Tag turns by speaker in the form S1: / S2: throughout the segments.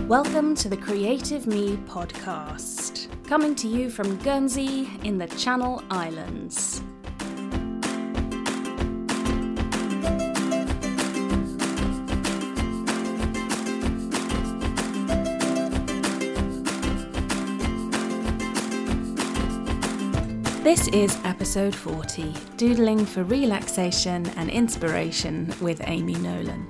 S1: Welcome to the Creative Me podcast, coming to you from Guernsey in the Channel Islands. This is episode 40, Doodling for Relaxation and Inspiration with Amy Nolan.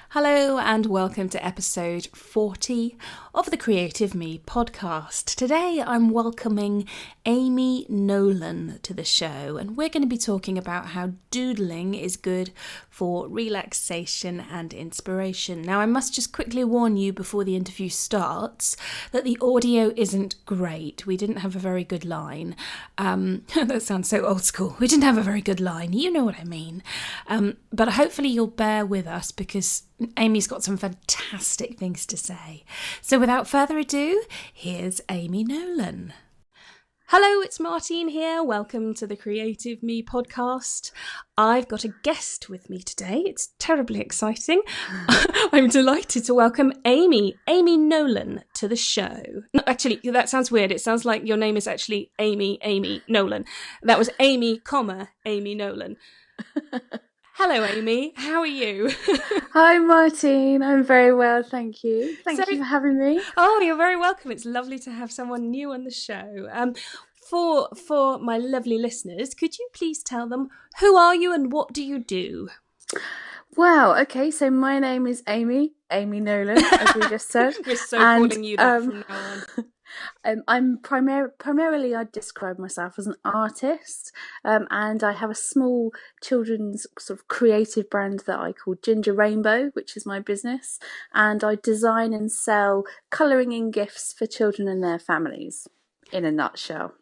S1: Hello and welcome to episode 40 of the Creative Me podcast. Today I'm welcoming Amy Nolan to the show, and we're going to be talking about how doodling is good for relaxation and inspiration. Now I must just quickly warn you before the interview starts that the audio isn't great. We didn't have a very good line. That sounds so old school. We didn't have a very good line. You know what I mean. But hopefully you'll bear with us because Amy's got some fantastic things to say. So without further ado, here's Amy Nolan. Hello, it's Martine here. Welcome to the Creative Me podcast. I've got a guest with me today. It's terribly exciting. I'm delighted to welcome Amy Nolan to the show. No, actually, that sounds weird. It sounds like your name is actually Amy Nolan. That was Amy, Amy Nolan. Hello, Amy. How are you?
S2: Hi, Martine. I'm very well, thank you. Thank you for having me.
S1: Oh, you're very welcome. It's lovely to have someone new on the show. For my lovely listeners, could you please tell them who are you and what do you do?
S2: Wow. Okay. So my name is Amy Nolan, as we just said.
S1: We're so calling you that from now on.
S2: I'm primarily, I'd describe myself as an artist, and I have a small children's sort of creative brand that I call Ginger Rainbow, which is my business, and I design and sell colouring in gifts for children and their families. In a nutshell.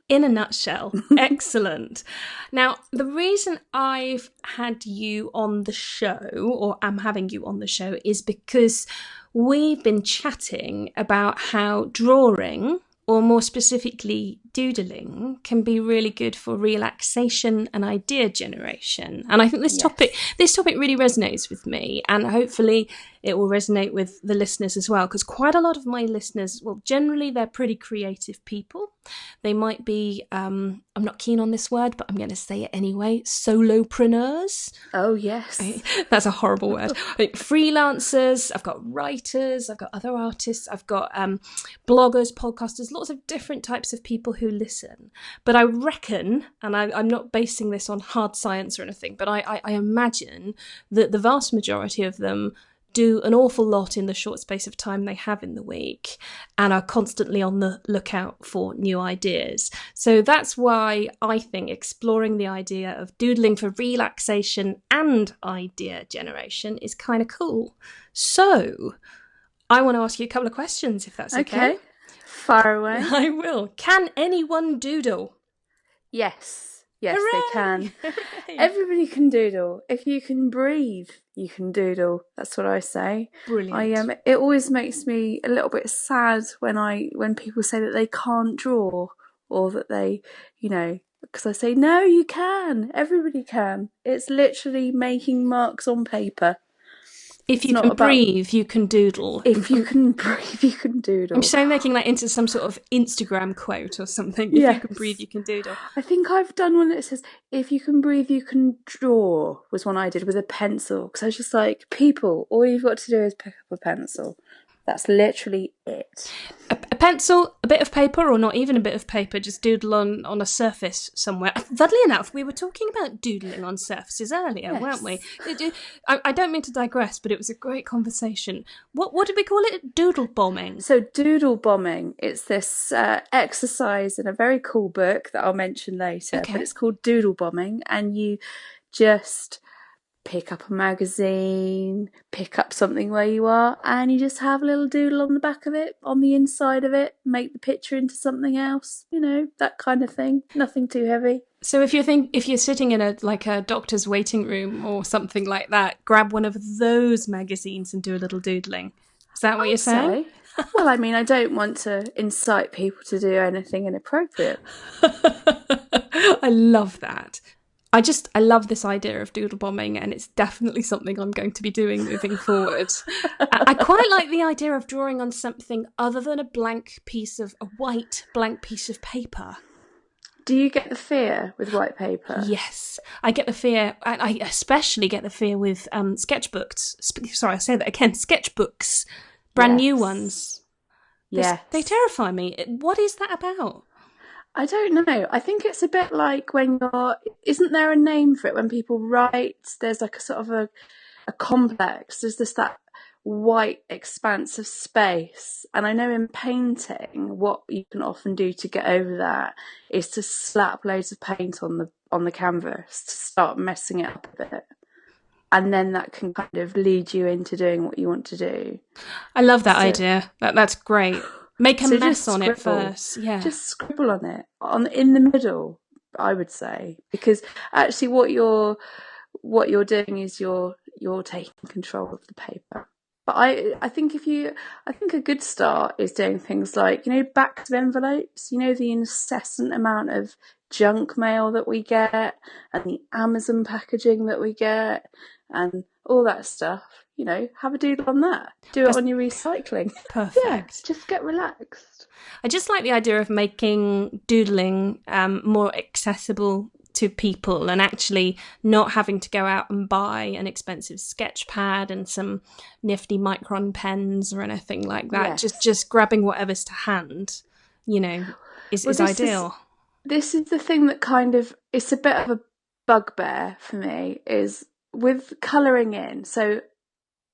S1: Excellent. Now, the reason I've had you on the show, or am having you on the show, is because we've been chatting about how drawing, or more specifically doodling, can be really good for relaxation and idea generation. And I think this topic really resonates with me, and hopefully it will resonate with the listeners as well, because quite a lot of my listeners, well, generally they're pretty creative people. They might be, I'm not keen on this word, but I'm going to say it anyway, solopreneurs.
S2: Oh, yes.
S1: That's a horrible word. Freelancers, I've got writers, I've got other artists, I've got bloggers, podcasters, lots of different types of people who listen. But I reckon, and I'm not basing this on hard science or anything, but I imagine that the vast majority of them do an awful lot in the short space of time they have in the week and are constantly on the lookout for new ideas. So that's why I think exploring the idea of doodling for relaxation and idea generation is kind of cool. So I want to ask you a couple of questions, if that's okay.
S2: Far away.
S1: I will. Can anyone doodle?
S2: Yes. Yes,
S1: Hooray!
S2: they can.
S1: Hooray!
S2: Everybody can doodle. If you can breathe, you can doodle. That's what I say.
S1: Brilliant.
S2: It always makes me a little bit sad when people say that they can't draw, or that they, because I say, no, you can. Everybody can. It's literally making marks on paper.
S1: If you can breathe, you can doodle.
S2: If you can breathe, you can doodle.
S1: I'm so making that into some sort of Instagram quote or something. If you can breathe, you can doodle.
S2: I think I've done one that says, if you can breathe, you can draw, was one I did with a pencil. Because I was just like, people, all you've got to do is pick up a pencil. That's literally it.
S1: A pencil, a bit of paper, or not even a bit of paper, just doodle on a surface somewhere. Funnily enough, we were talking about doodling on surfaces earlier, weren't we? I don't mean to digress, but it was a great conversation. What did we call it? Doodle bombing.
S2: So doodle bombing, it's this exercise in a very cool book that I'll mention later, but it's called doodle bombing, and you just pick up a magazine, pick up something where you are, and you just have a little doodle on the back of it, on the inside of it, make the picture into something else, that kind of thing. Nothing too heavy.
S1: So if you're sitting in a doctor's waiting room or something like that, grab one of those magazines and do a little doodling. Is that what you're saying?
S2: Well, I mean, I don't want to incite people to do anything inappropriate.
S1: I love that. I love this idea of doodle bombing, and it's definitely something I'm going to be doing moving forward. I quite like the idea of drawing on something other than a white blank piece of paper.
S2: Do you get the fear with white paper?
S1: Yes, I get the fear, and I especially get the fear with sketchbooks. Sorry, I say that again, sketchbooks, brand new ones.
S2: Yes.
S1: They terrify me. What is that about?
S2: I don't know. I think it's a bit like when isn't there a name for it when people write? There's like a sort of a complex. There's that white expanse of space. And I know in painting, what you can often do to get over that is to slap loads of paint on the canvas to start messing it up a bit. And then that can kind of lead you into doing what you want to do.
S1: I love that idea. That's great. Make a mess on it first. Yeah.
S2: Just scribble on it in the middle, I would say, because actually what you're doing is you're taking control of the paper. But I think a good start is doing things like, backs of envelopes, the incessant amount of junk mail that we get and the Amazon packaging that we get and all that stuff. Have a doodle on that. Do it on your recycling.
S1: Perfect.
S2: Yeah, just get relaxed.
S1: I just like the idea of making doodling more accessible to people and actually not having to go out and buy an expensive sketch pad and some nifty micron pens or anything like that. Yes. Just grabbing whatever's to hand, is ideal.
S2: This is the thing that kind of, it's a bit of a bugbear for me, is with colouring in. So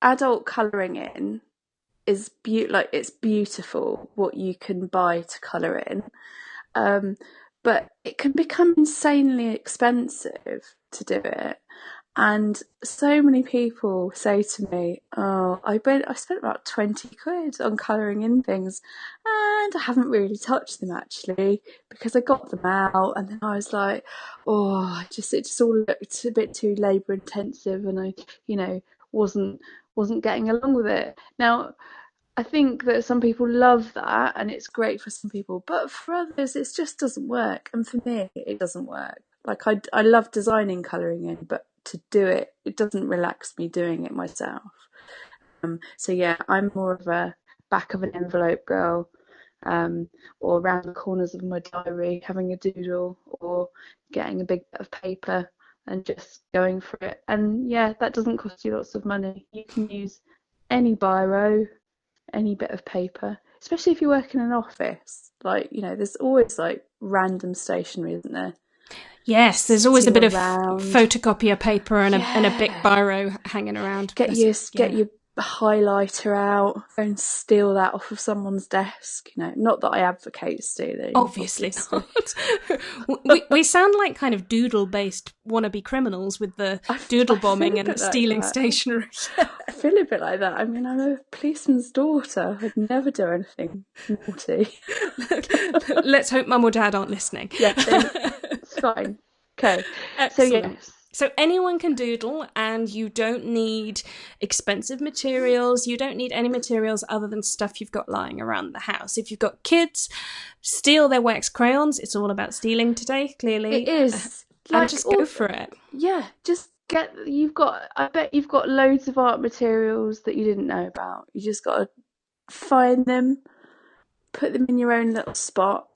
S2: adult colouring in is it's beautiful what you can buy to colour in, but it can become insanely expensive to do it. And so many people say to me, "Oh, I spent about 20 quid on colouring in things, and I haven't really touched them actually because I got them out." And then I was like, "Oh, it just all looked a bit too labour intensive, and I, wasn't getting along with it." Now, I think that some people love that, and it's great for some people, but for others, it just doesn't work. And for me, it doesn't work. Like I love designing colouring in, but to do it doesn't relax me doing it myself. So yeah, I'm more of a back of an envelope girl, or around the corners of my diary, having a doodle or getting a big bit of paper and just going for it. And yeah, that doesn't cost you lots of money. You can use any biro, any bit of paper, especially if you work in an office. Like, there's always like random stationery, isn't there?
S1: Yes, there's always a bit of photocopier paper and a big biro hanging around.
S2: Get your highlighter out, go and steal that off of someone's desk. Not that I advocate stealing.
S1: Obviously not. we sound like kind of doodle-based wannabe criminals with the doodle bombing and stealing stationery.
S2: I feel a bit like that. I mean, I'm a policeman's daughter. I'd never do anything naughty.
S1: Let's hope mum or dad aren't listening.
S2: Yeah, it's fine. Okay.
S1: Excellent.
S2: So yes.
S1: So anyone can doodle, and you don't need expensive materials. You don't need any materials other than stuff you've got lying around the house. If you've got kids, steal their wax crayons. It's all about stealing today, clearly.
S2: It is.
S1: And just go for it.
S2: Yeah, just I bet you've got loads of art materials that you didn't know about. You just got to find them, put them in your own little spot,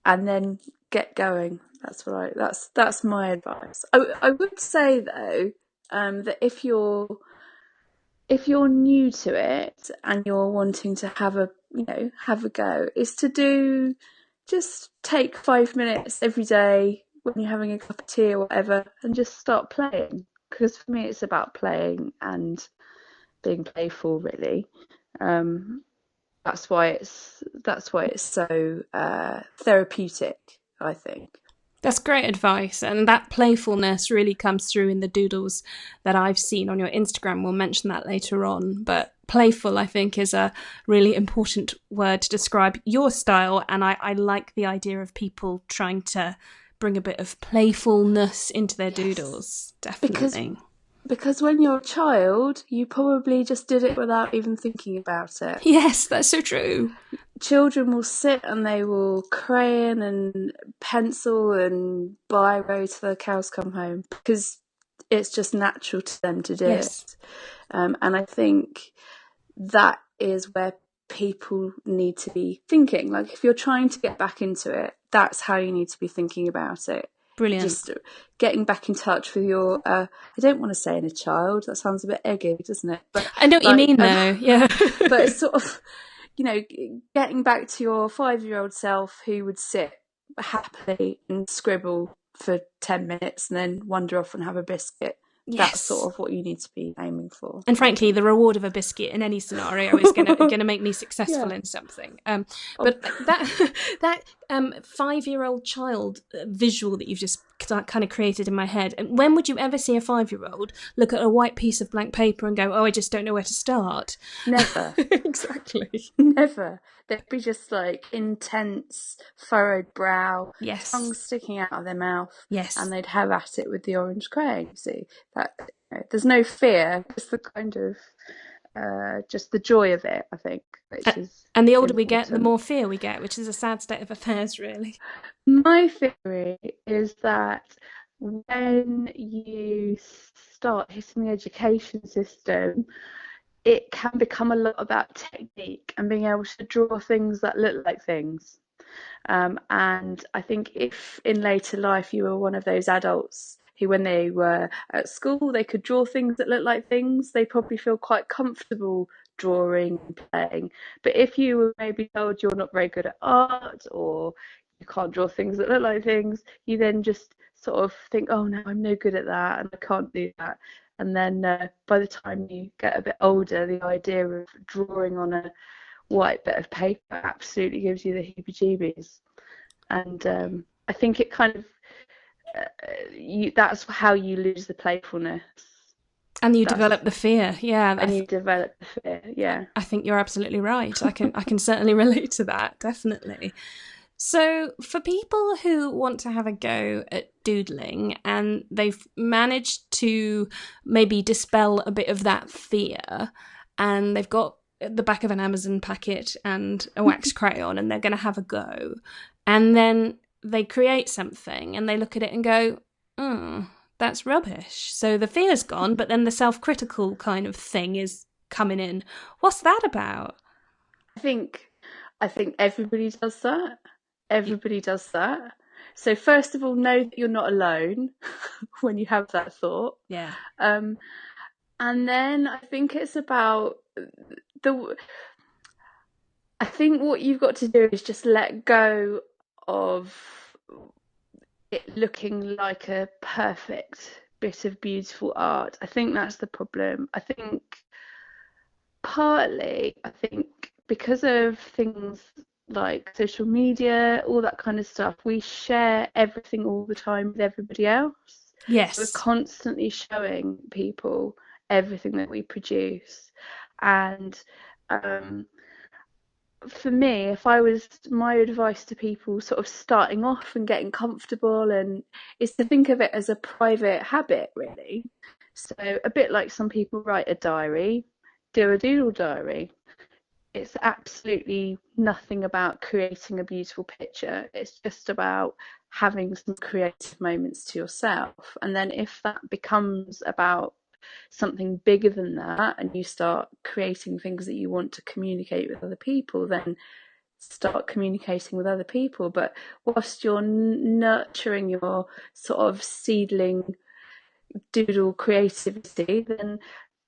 S2: and then get going. That's my advice. I would say though, that if you're new to it and you're wanting to have a go, is to just take 5 minutes every day when you're having a cup of tea or whatever, and just start playing. Because for me, it's about playing and being playful, really. That's why it's so therapeutic, I think.
S1: That's great advice. And that playfulness really comes through in the doodles that I've seen on your Instagram. We'll mention that later on. But playful, I think, is a really important word to describe your style. And I like the idea of people trying to bring a bit of playfulness into their doodles. Definitely.
S2: Because when you're a child, you probably just did it without even thinking about it.
S1: Yes, that's so true.
S2: Children will sit and they will crayon and pencil and biro till the cows come home because it's just natural to them to do it. And I think that is where people need to be thinking. Like, if you're trying to get back into it, that's how you need to be thinking about it.
S1: Brilliant.
S2: Just getting back in touch with your, I don't want to say inner child, that sounds a bit eggy, doesn't it? But
S1: I know what you mean, though, yeah.
S2: But it's sort of, getting back to your 5-year-old self who would sit happily and scribble for 10 minutes and then wander off and have a biscuit. Yes. That's sort of what you need to be aiming for.
S1: And frankly, the reward of a biscuit in any scenario is going to make me successful in something. But that 5-year-old child visual that you've just kind of created in my head, and when would you ever see a 5-year-old look at a white piece of blank paper and go, "Oh, I just don't know where to start"?
S2: Never.
S1: Exactly.
S2: Never. They'd be just like intense, furrowed brow,
S1: yes,
S2: tongue sticking out of their mouth,
S1: yes,
S2: and they'd have at it with the orange crayon. See that there's no fear; it's the kind of just the joy of it. I think, which is
S1: and the older we get, the more fear we get, which is a sad state of affairs, really.
S2: My theory is that when you start hitting the education system, it can become a lot about technique and being able to draw things that look like things. And I think if in later life you were one of those adults who, when they were at school, they could draw things that look like things, they probably feel quite comfortable drawing and playing. But if you were maybe told you're not very good at art, or you can't draw things that look like things, you then just sort of think, oh no, I'm no good at that and I can't do that. And then by the time you get a bit older, the idea of drawing on a white bit of paper absolutely gives you the heebie-jeebies. And I think it kind of, that's how you lose the playfulness.
S1: And you develop the fear, yeah.
S2: And you develop the fear, yeah.
S1: I think you're absolutely right. I can certainly relate to that, definitely. So for people who want to have a go at doodling and they've managed to maybe dispel a bit of that fear, and they've got the back of an Amazon packet and a wax crayon and they're going to have a go, and then they create something and they look at it and go, that's rubbish. So the fear's gone, but then the self-critical kind of thing is coming in. What's that about?
S2: I think everybody does that. Everybody does that. So first of all, know that you're not alone when you have that thought.
S1: Yeah.
S2: And then I think it's about I think what you've got to do is just let go of it looking like a perfect bit of beautiful art. I think that's the problem. I think partly, because of things like social media, all that kind of stuff, we share everything all the time with everybody else.
S1: Yes.
S2: So we're constantly showing people everything that we produce. And for me, my advice to people sort of starting off and getting comfortable is to think of it as a private habit, really. So a bit like some people write a diary, do a doodle diary. It's absolutely nothing about creating a beautiful picture. It's just about having some creative moments to yourself. And then if that becomes about something bigger than that and you start creating things that you want to communicate with other people, then start communicating with other people. But whilst you're nurturing your sort of seedling doodle creativity, then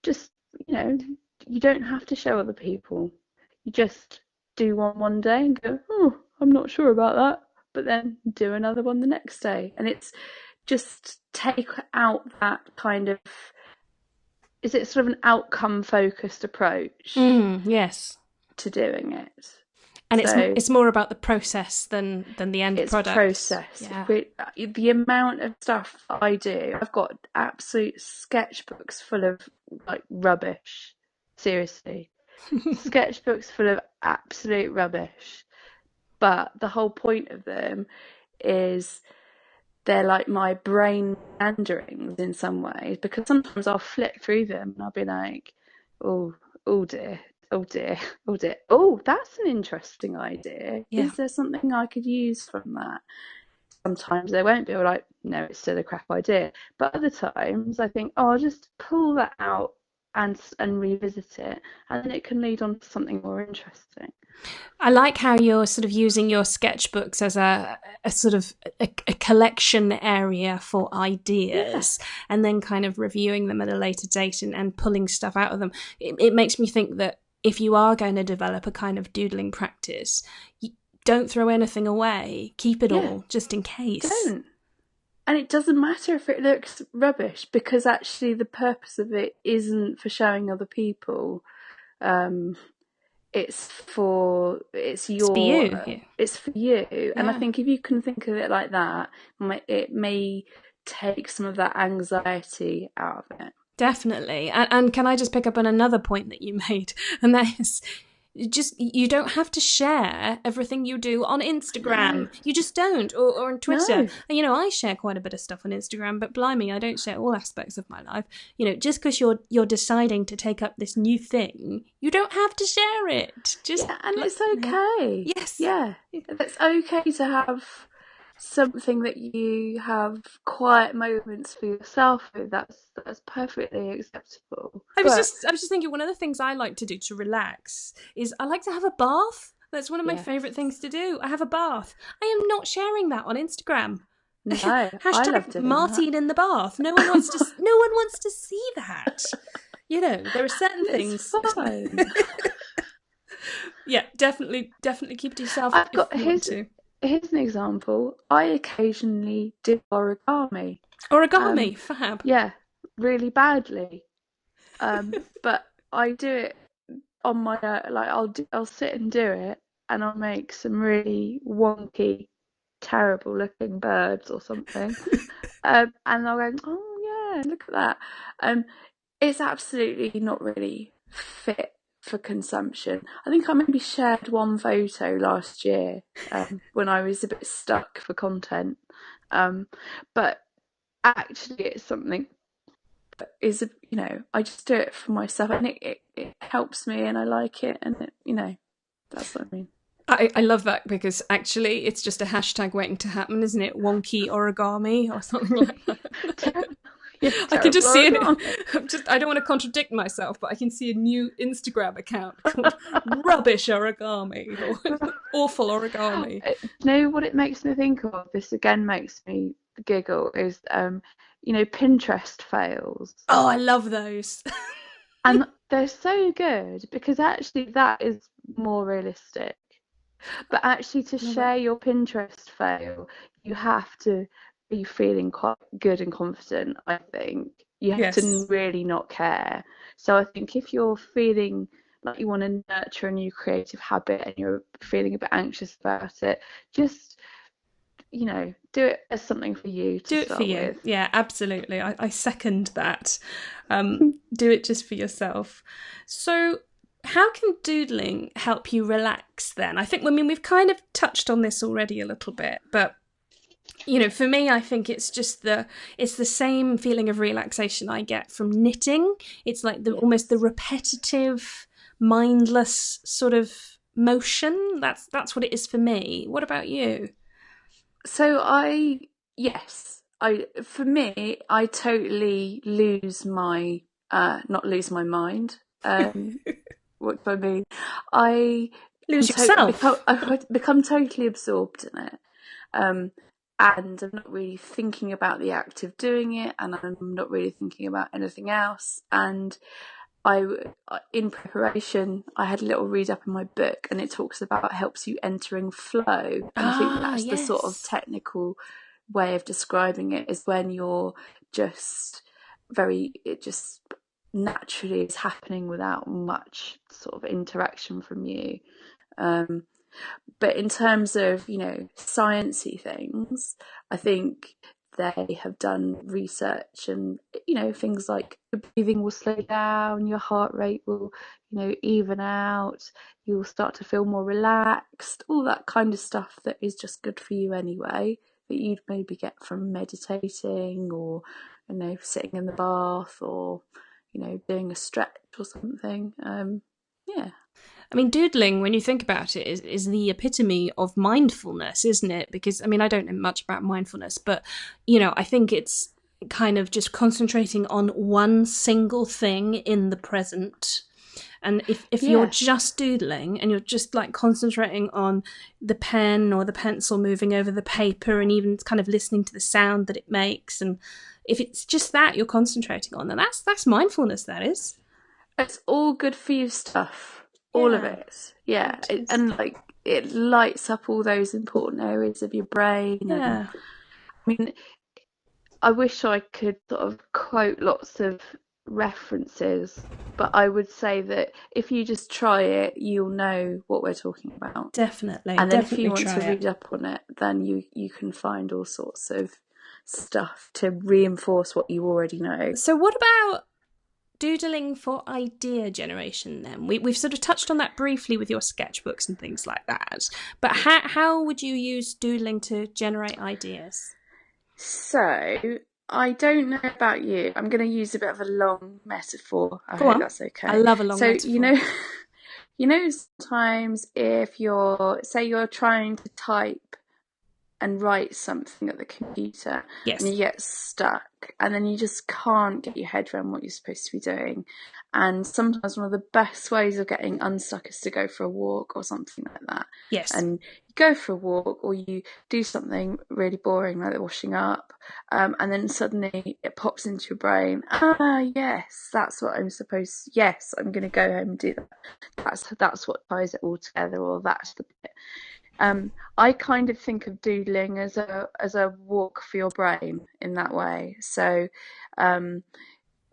S2: just, you don't have to show other people. You just do one day and go, oh, I'm not sure about that, but then do another one the next day. And it's just take out that kind of, is it sort of an outcome focused approach?
S1: Yes.
S2: To doing it.
S1: And
S2: So
S1: it's more about the process than the end
S2: it's
S1: product.
S2: process.
S1: Yeah.
S2: The amount of stuff I do, I've got absolute sketchbooks full of like rubbish. Seriously, sketchbooks full of absolute rubbish. But the whole point of them is they're like my brain meanderings in some ways, because sometimes I'll flick through them and I'll be like, oh, oh dear, oh dear, oh dear, oh, that's an interesting idea.
S1: Yeah.
S2: Is there something I could use from that? Sometimes there won't be. Or like, no, it's still a crap idea. But other times I think, oh, I'll just pull that out and revisit it, and then it can lead on to something more interesting.
S1: I like how you're sort of using your sketchbooks as a sort of a collection area for ideas, and then kind of reviewing them at a later date and pulling stuff out of them. It makes me think that if you are going to develop a kind of doodling practice, you don't throw anything away. Keep it all, just in case.
S2: Don't. And it doesn't matter if it looks rubbish, because actually the purpose of it isn't for showing other people. It's for you. It's for you. Yeah. And I think if you can think of it like that, it may take some of that anxiety out of it.
S1: Definitely. And can I just pick up on another point that you made? And that is, you don't have to share everything you do on Instagram. No. You just don't, or on Twitter. No. I share quite a bit of stuff on Instagram, but blimey, I don't share all aspects of my life. Just because you're deciding to take up this new thing, you don't have to share it.
S2: It's okay.
S1: Yes.
S2: Yeah. It's okay to have something that you have quiet moments for yourself with. That's perfectly acceptable.
S1: I was just thinking, one of the things I like to do to relax is I like to have a bath. That's one of my favourite things to do. I have a bath. I am not sharing that on Instagram.
S2: No, hashtag
S1: Martine in the bath. No one wants to see that. There are certain things.
S2: Fine.
S1: Yeah, definitely keep to yourself.
S2: Here's an example. I occasionally do origami.
S1: Origami, fab.
S2: Yeah, really badly. But I do it on my I'll sit and do it, and I'll make some really wonky, terrible looking birds or something. And I'll go, oh yeah, look at that. It's absolutely not really fit for consumption. I think I maybe shared one photo last year when I was a bit stuck for content, but actually it's something that is I just do it for myself, and it helps me, and I like it, and that's what I mean.
S1: I love that, because actually it's just a hashtag waiting to happen, isn't it? Wonky origami or something like that. I can just see it. I don't want to contradict myself, but I can see a new Instagram account called Rubbish Origami or Awful Origami.
S2: You know what it makes me think of? This again makes me giggle. Is Pinterest fails.
S1: Oh, I love those.
S2: And they're so good, because actually that is more realistic. But actually, to share your Pinterest fail, you have to be feeling quite good and confident. I think you have to really not care. So I think if you're feeling like you want to nurture a new creative habit and you're feeling a bit anxious about it, just do it as something for you to
S1: do it for you
S2: with.
S1: Yeah, absolutely. I second that. Do it just for yourself. So how can doodling help you relax then? We've kind of touched on this already a little bit, but for me, I think it's just the same feeling of relaxation I get from knitting. It's like almost the repetitive, mindless sort of motion. That's what it is for me. What about you?
S2: So for me, I totally lose my not lose my mind. What do I mean? I
S1: lose yourself.
S2: I become totally absorbed in it. And I'm not really thinking about the act of doing it, and I'm not really thinking about anything else. And in preparation, I had a little read up in my book, and it talks about helps you entering flow. And I think that's the sort of technical way of describing it, is when you're just it just naturally is happening without much sort of interaction from you. But in terms of, sciencey things, I think they have done research, and things like your breathing will slow down, your heart rate will even out, you'll start to feel more relaxed, all that kind of stuff that is just good for you anyway, that you'd maybe get from meditating, or sitting in the bath, or doing a stretch or something. Yeah.
S1: I mean, doodling, when you think about it, is the epitome of mindfulness, isn't it? Because, I mean, I don't know much about mindfulness, but, I think it's kind of just concentrating on one single thing in the present. And if you're just doodling and you're just like concentrating on the pen or the pencil moving over the paper, and even kind of listening to the sound that it makes, and if it's just that you're concentrating on, then that's mindfulness, that is.
S2: It's all good for you stuff. All of it. Yeah. And like it lights up all those important areas of your brain.
S1: Yeah.
S2: And, I mean, I wish I could sort of quote lots of references, but I would say that if you just try it, you'll know what we're talking about.
S1: Definitely.
S2: And then
S1: if
S2: you want to read up on it, then you can find all sorts of stuff to reinforce what you already know.
S1: So what about doodling for idea generation then? We've sort of touched on that briefly with your sketchbooks and things like that. But how would you use doodling to generate ideas?
S2: So, I don't know about you. I'm going to use a bit of a long metaphor. I
S1: Go
S2: hope
S1: on.
S2: that's okay.
S1: I love a long metaphor.
S2: Sometimes if you're trying to type and write something at the computer,
S1: yes,
S2: and you get stuck, and then you just can't get your head around what you're supposed to be doing. And sometimes one of the best ways of getting unstuck is to go for a walk or something like that.
S1: Yes.
S2: And you go for a walk, or you do something really boring like washing up, and then suddenly it pops into your brain, yes, that's what I'm supposed. Yes, I'm going to go home and do that. That's what ties it all together, or that's the bit. I kind of think of doodling as a walk for your brain in that way. So,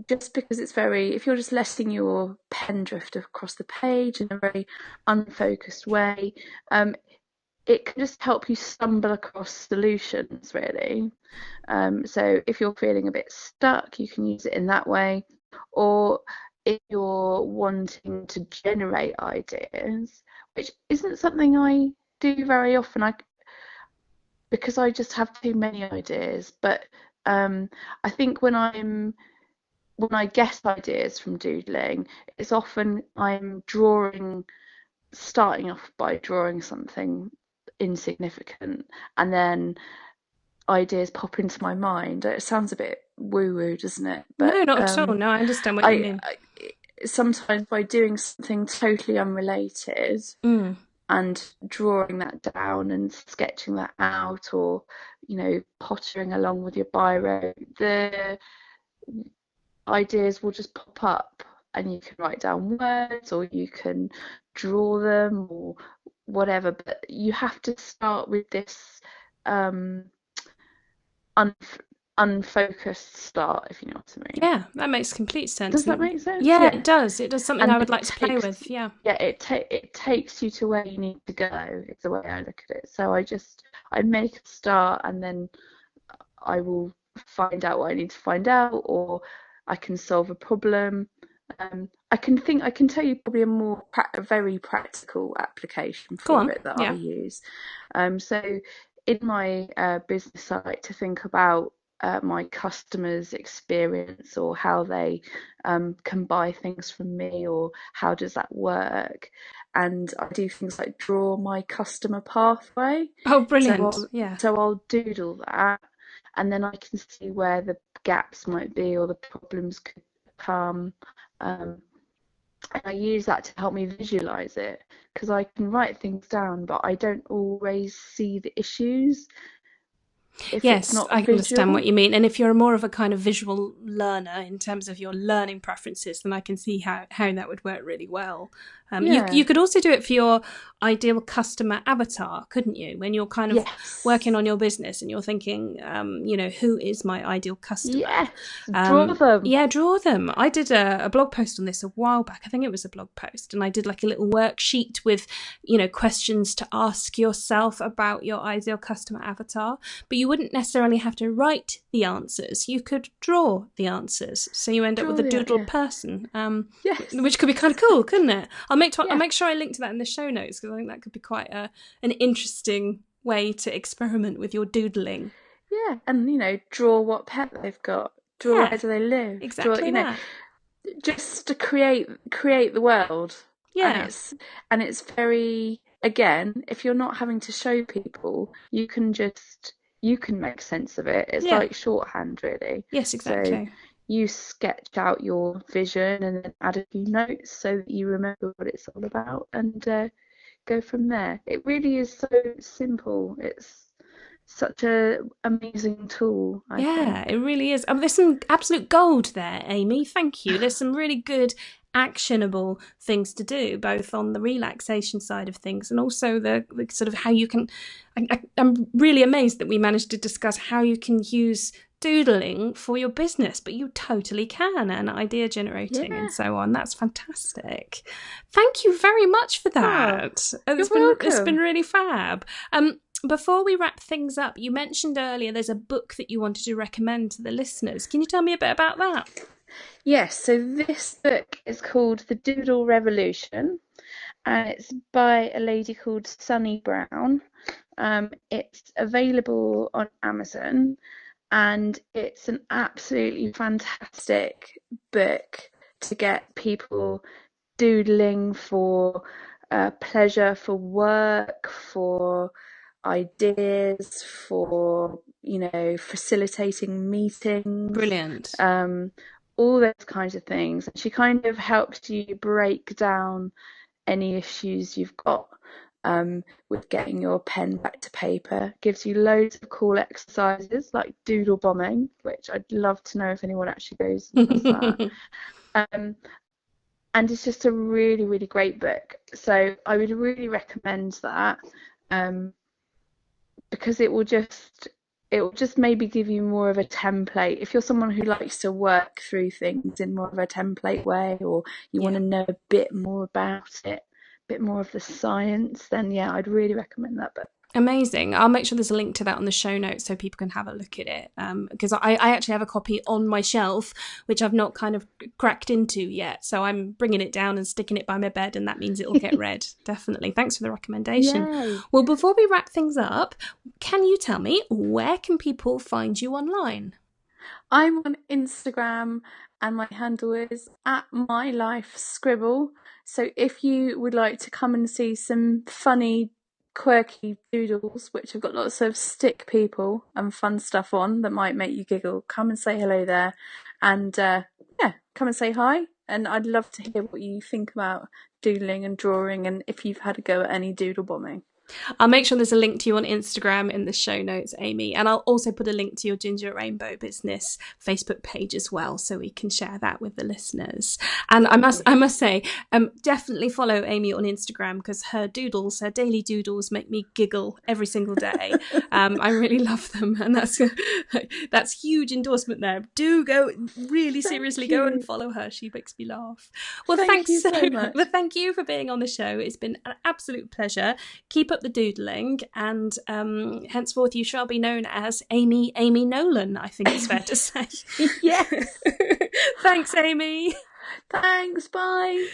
S2: just because it's if you're just letting your pen drift across the page in a very unfocused way, it can just help you stumble across solutions, really. So if you're feeling a bit stuck, you can use it in that way. Or if you're wanting to generate ideas, which isn't something I do very often, because I just have too many ideas. But I think when I get ideas from doodling, it's often I'm starting off by drawing something insignificant, and then ideas pop into my mind. It sounds a bit woo-woo, doesn't it?
S1: But no, not at all. No, I understand what you mean.
S2: Sometimes by doing something totally unrelated and drawing that down and sketching that out, or pottering along with your biro, the ideas will just pop up, and you can write down words, or you can draw them, or whatever. But you have to start with this unfocused start, if you know what I mean.
S1: Yeah, that makes complete sense.
S2: Does that make sense?
S1: Yeah, it does. It does. Something I would like to play with.
S2: Yeah, it takes you to where you need to go, is the way I look at it. So I make a start, and then I will find out what I need to find out, or I can solve a problem. I can tell you probably a very practical application for it that I use. So in my business, I like to think about my customers' experience, or how they can buy things from me, or how does that work. And I do things like draw my customer pathway.
S1: Oh, brilliant.
S2: So I'll doodle that, and then I can see where the gaps might be, or the problems could come. And I use that to help me visualize it, because I can write things down, but I don't always see the issues. if it's
S1: Yes,
S2: not
S1: I understand
S2: visual.
S1: what you mean. And if you're more of a kind of visual learner in terms of your learning preferences, then I can see how that would work really well. You could also do it for your ideal customer avatar, couldn't you? When you're kind of working on your business and you're thinking, who is my ideal customer?
S2: Yes, draw them.
S1: Yeah, draw them. I did a blog post on this a while back. I think it was a blog post. And I did like a little worksheet with, questions to ask yourself about your ideal customer avatar. But you wouldn't necessarily have to write the answers. You could draw the answers. So you end up with a doodle person, which could be kind of cool, couldn't it? I'll make sure I link to that in the show notes, because I think that could be quite an interesting way to experiment with your doodling.
S2: Yeah, and draw what pet they've got, draw where do they live,
S1: exactly
S2: draw, just to create the world.
S1: Yeah,
S2: and it's very, again, if you're not having to show people, you can make sense of it. It's like shorthand, really.
S1: Yes, exactly.
S2: So you sketch out your vision and then add a few notes so that you remember what it's all about, and go from there. It really is so simple. It's such a amazing tool, I think.
S1: It really is. There's some absolute gold there, Amy. Thank you. There's some really good actionable things to do, both on the relaxation side of things and also the sort of how you can. I'm really amazed that we managed to discuss how you can use doodling for your business, but you totally can, and idea generating and so on. That's fantastic. Thank you very much for that. It's been really fab. Before we wrap things up, you mentioned earlier there's a book that you wanted to recommend to the listeners. Can you tell me a bit about that?
S2: Yes, so this book is called The Doodle Revolution, and it's by a lady called Sunni Brown. It's available on Amazon, and it's an absolutely fantastic book to get people doodling for pleasure, for work, for ideas, for facilitating meetings.
S1: Brilliant.
S2: All those kinds of things. She kind of helps you break down any issues you've got with getting your pen back to paper. Gives you loads of cool exercises like doodle bombing, which I'd love to know if anyone actually goes and does that. And it's just a really, really great book. So I would really recommend that, because it will just maybe give you more of a template. If you're someone who likes to work through things in more of a template way, or you want to know a bit more about it, a bit more of the science, then I'd really recommend that book.
S1: Amazing. I'll make sure there's a link to that on the show notes so people can have a look at it, because I actually have a copy on my shelf which I've not kind of cracked into yet, so I'm bringing it down and sticking it by my bed, and that means it'll get read. Definitely. Thanks for the recommendation.
S2: Yay.
S1: Well, before we wrap things up, can you tell me, where can people find you online?
S2: I'm on Instagram and my handle is @mylifescribble. So if you would like to come and see some funny, quirky doodles, which have got lots of stick people and fun stuff on that might make you giggle, come and say hello there, and come and say hi. And I'd love to hear what you think about doodling and drawing, and if you've had a go at any doodle bombing.
S1: I'll make sure there's a link to you on Instagram in the show notes, Amy, and I'll also put a link to your Ginger Rainbow Business Facebook page as well, so we can share that with the listeners. And I must say, definitely follow Amy on Instagram, because her daily doodles make me giggle every single day. I really love them, and that's huge endorsement there. Do go, really seriously go and follow her. She makes me laugh. Well, thanks so much. Well, thank you for being on the show. It's been an absolute pleasure. Keep up the doodling, and henceforth you shall be known as Amy Nolan, I think it's fair to say.
S2: Yes.
S1: Thanks, Amy.
S2: Thanks, bye.